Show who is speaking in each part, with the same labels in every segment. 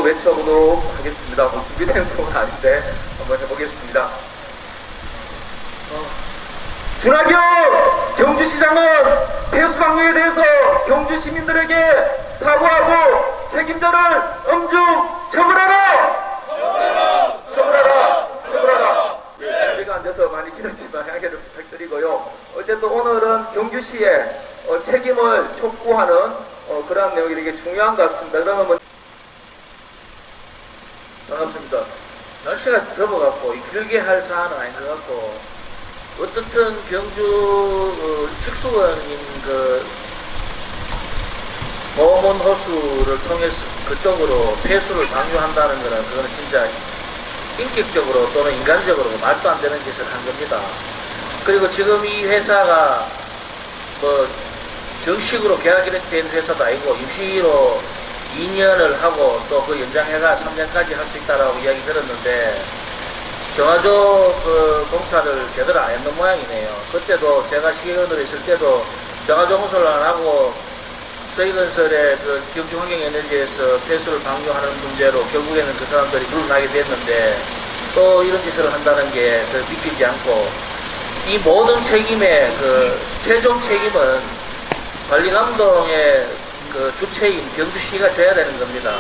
Speaker 1: 외쳐보도록 하겠습니다. 뭐 준비된 건 아닌데 한번 해보겠습니다. 준하경 경주시장은 폐수 방류에 대해서 경주 시민들에게 사과하고 책임자를 엄중 처벌하라! 처벌하라! 준비가 안 돼서 많이 길었지만 양해를 부탁드리고요. 어쨌든 오늘은 경주시의 책임을 촉구하는 그러한 내용이 되게 중요한 것 같습니다. 그러면 반갑습니다.
Speaker 2: 날씨가 접어갖고 길게 할 사안은 아닌 것 같고, 어떻든 경주 식수원인 보문 호수를 통해서 그쪽으로 폐수를 방류한다는 거는 그거는 진짜 인격적으로 또는 인간적으로 말도 안 되는 짓을 한 겁니다. 그리고 지금 이 회사가 뭐 정식으로 계약이 된 회사도 아니고 임시로 2년을 하고 또 그 연장해가 3년까지 할 수 있다라고 이야기 들었는데, 정화조 공사를 제대로 안 했는 모양이네요. 그때도 제가 시의원으로 있을 때도 정화조 공사를 안 하고 서희건설의 경주환경에너지에서 폐수를 방류하는 문제로 결국에는 그 사람들이 물러나게 됐는데, 또 이런 짓을 한다는 게 믿기지 않고, 이 모든 책임의 최종 책임은 관리감독의 주체인 경주시가 져야 되는 겁니다.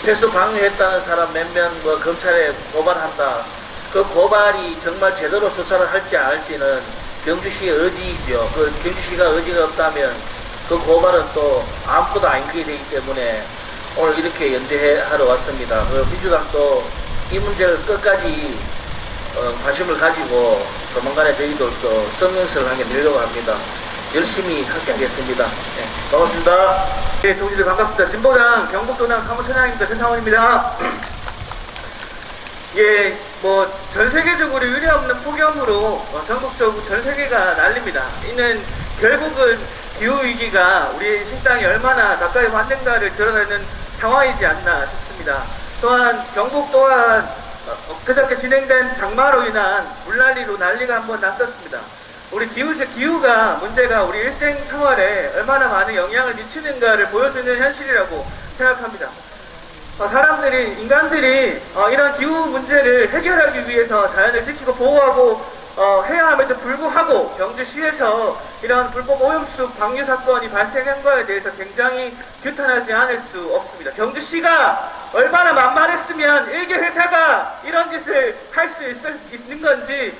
Speaker 2: 폐수 방류했다는 사람 몇몇 검찰에 고발한다. 그 고발이 정말 제대로 수사를 할지 안 할지는 경주시의 의지이죠. 경주시가 의지가 없다면 그 고발은 또 아무것도 아니게 되기 때문에 오늘 이렇게 연대하러 왔습니다. 민주당도 이 문제를 끝까지 관심을 가지고 조만간에 저희들도 성명서를 한 개 내려고 합니다. 열심히 함께하겠습니다. 네, 반갑습니다. 네, 동지들 반갑습니다. 진보당 경북도당 사무처장입니다. 전상원입니다. 예, 뭐 전 세계적으로 유례없는 폭염으로 전국적으로 전 세계가 난립니다. 이는 결국은 기후 위기가 우리 식당에 얼마나 가까이 왔는가를 드러내는 상황이지 않나 싶습니다. 또한 경북 또한 그저께 진행된 장마로 인한 물난리로 난리가 한번 났었습니다. 우리 기후가 문제가 우리 일생생활에 얼마나 많은 영향을 미치는가를 보여주는 현실이라고 생각합니다. 인간들이 이런 기후 문제를 해결하기 위해서 자연을 지키고 보호하고 해야 함에도 불구하고 경주시에서 이런 불법 오염수 방류 사건이 발생한 것에 대해서 굉장히 규탄하지 않을 수 없습니다. 경주시가 얼마나 만만했으면 일개 회사가 이런 짓을 할 수 있는 건지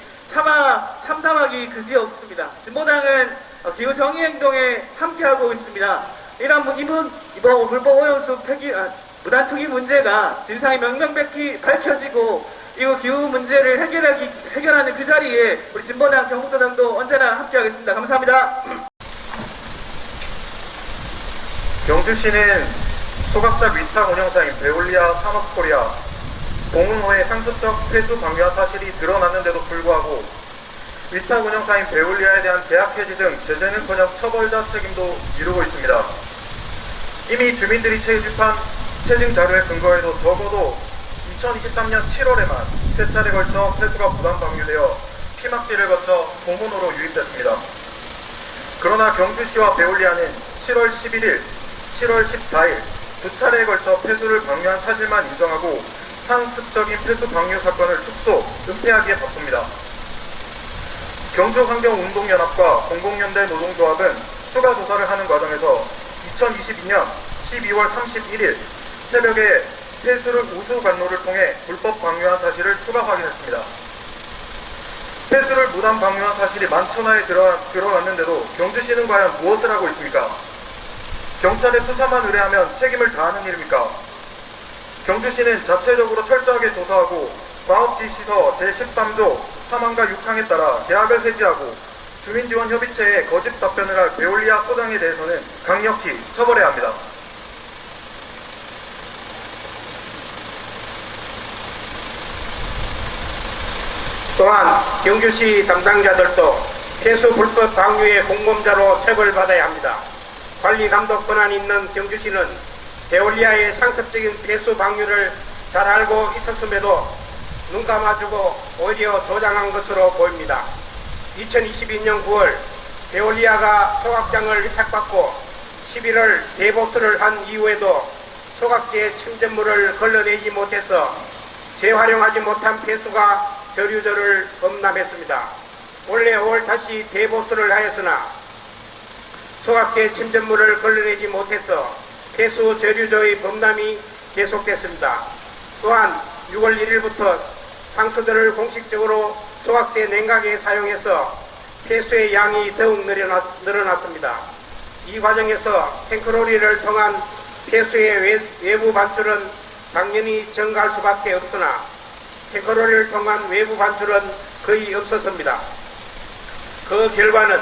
Speaker 2: 참담하기 그지없습니다. 진보당은 기후 정의 행동에 함께하고 있습니다. 이번 불법 오염수 무단 투기 문제가 진상이 명명백히 밝혀지고 이후 기후 문제를 해결하는 그 자리에 우리 진보당 경북도당도 언제나 함께하겠습니다. 감사합니다.
Speaker 3: 경주시는 소각사 위탁 운영사인 베올리아 산업코리아 공은호의 상습적 폐수 방류한 사실이 드러났는데도 불구하고 위탁 운영사인 베올리아에 대한 계약 해지 등 제재는커녕 처벌자 책임도 미루고 있습니다. 이미 주민들이 채집한 채증 자료에 근거해도 적어도 2023년 7월에만 3차례 걸쳐 폐수가 무단 방류되어 피막지를 거쳐 공문호로 유입됐습니다. 그러나 경주시와 베올리아는 7월 11일, 7월 14일 두 차례에 걸쳐 폐수를 방류한 사실만 인정하고 상습적인 폐수 방류 사건을 축소, 은폐하기에 바쁩니다. 경주환경운동연합과 공공연대 노동조합은 추가 조사를 하는 과정에서 2022년 12월 31일 새벽에 폐수를 우수관로를 통해 불법 방류한 사실을 추가 확인했습니다. 폐수를 무단 방류한 사실이 만천하에 드러났는데도 경주시는 과연 무엇을 하고 있습니까? 경찰에 수사만 의뢰하면 책임을 다하는 일입니까? 경주시는 자체적으로 철저하게 조사하고 과업지시서 제13조 3항과 6항에 따라 계약을 해지하고 주민지원협의체에 거짓 답변을 할 베올리아 소장에 대해서는 강력히 처벌해야 합니다.
Speaker 4: 또한 경주시 담당자들도 폐수 불법 방류의 공범자로 처벌받아야 합니다. 관리 감독 권한이 있는 경주시는 베올리아의 상습적인 폐수 방류를 잘 알고 있었음에도 눈 감아주고 오히려 조장한 것으로 보입니다. 2022년 9월 베올리아가 소각장을 위탁받고 11월 대보수를 한 이후에도 소각지의 침전물을 걸러내지 못해서 재활용하지 못한 폐수가 저류조를 범람했습니다. 올해 5월 다시 대보수를 하였으나 소각지의 침전물을 걸러내지 못해서 폐수 저류조의 범람이 계속됐습니다. 또한 6월 1일부터 상수들을 공식적으로 소각제 냉각에 사용해서 폐수의 양이 더욱 늘어났습니다. 이 과정에서 탱크로리를 통한 폐수의 외부 반출은 당연히 증가할 수밖에 없으나 탱크로리를 통한 외부 반출은 거의 없었습니다. 그 결과는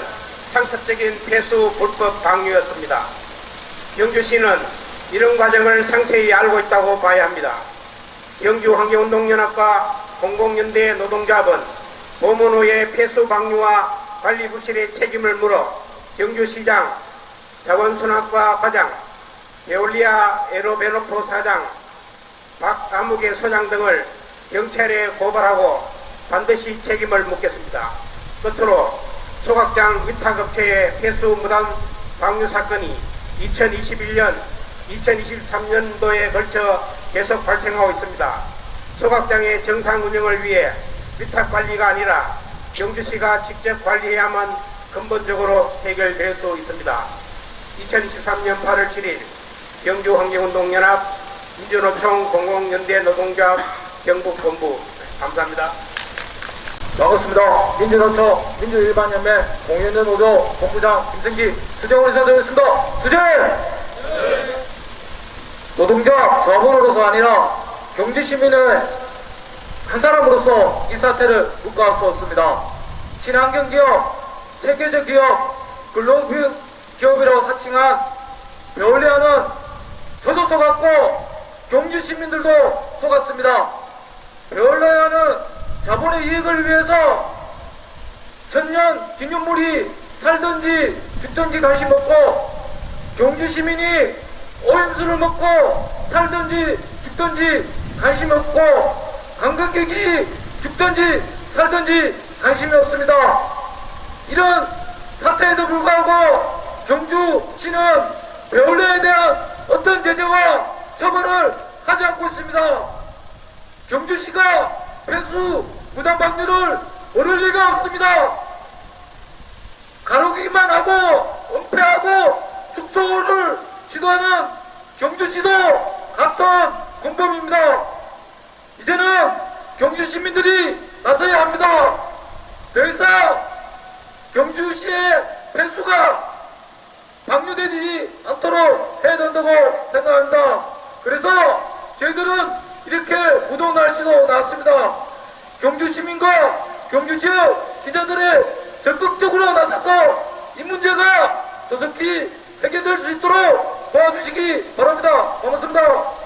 Speaker 4: 상습적인 폐수 불법 방류였습니다. 경주시는 이런 과정을 상세히 알고 있다고 봐야 합니다. 경주환경운동연합과 공공연대 노동조합은 보문호의 폐수 방류와 관리 부실의 책임을 물어 경주시장, 자원순환과 과장, 에올리아 에로베노프 사장, 박아무개 소장 등을 경찰에 고발하고 반드시 책임을 묻겠습니다. 끝으로 소각장 위탁업체의 폐수 무단 방류 사건이 2021년, 2023년도에 걸쳐 계속 발생하고 있습니다. 소각장의 정상 운영을 위해 위탁 관리가 아니라 경주시가 직접 관리해야만 근본적으로 해결될 수 있습니다. 2023년 8월 7일 경주환경운동연합 민주노총 공공연대 노동조합 경북본부 감사합니다.
Speaker 1: 반갑습니다. 민주노총 민주일반연맹 공연대 노조 본부장 김승기 수정원 인사드리겠습니다. 수정! 노동자 조합원으로서 아니라 경주시민의 한 사람으로서 이 사태를 묵과할 수 없습니다. 친환경기업, 세계적 기업, 글로벌 기업이라고 사칭한 베올리아는 저도 속았고 경주시민들도 속았습니다. 베올리아는 자본의 이익을 위해서 천년 기념물이 살든지 죽든지 관심 없고 경주시민이 오염수를 먹고 살든지 죽든지 관심 없고 관광객이 죽든지 살든지 관심이 없습니다. 이런 사태에도 불구하고 경주시는 베올리아에 대한 어떤 제재와 처벌을 하지 않고 있습니다. 경주시가 폐수 무단 방류를 모를 리가 없습니다. 가로기만 하고 은폐하고 축소를 시도하는 경주시도 같은 공범입니다. 이제는 경주 시민들이 나서야 합니다. 더 이상 경주시의 폐수가 방류되지 않도록 해야 된다고 생각합니다. 그래서 저희들은 이렇게 무더운 날씨도 나왔습니다. 경주 시민과 경주 지역 기자들의 적극적으로 나서서 이 문제가 조속히 해결될 수 있도록 도와주시기 바랍니다. 고맙습니다.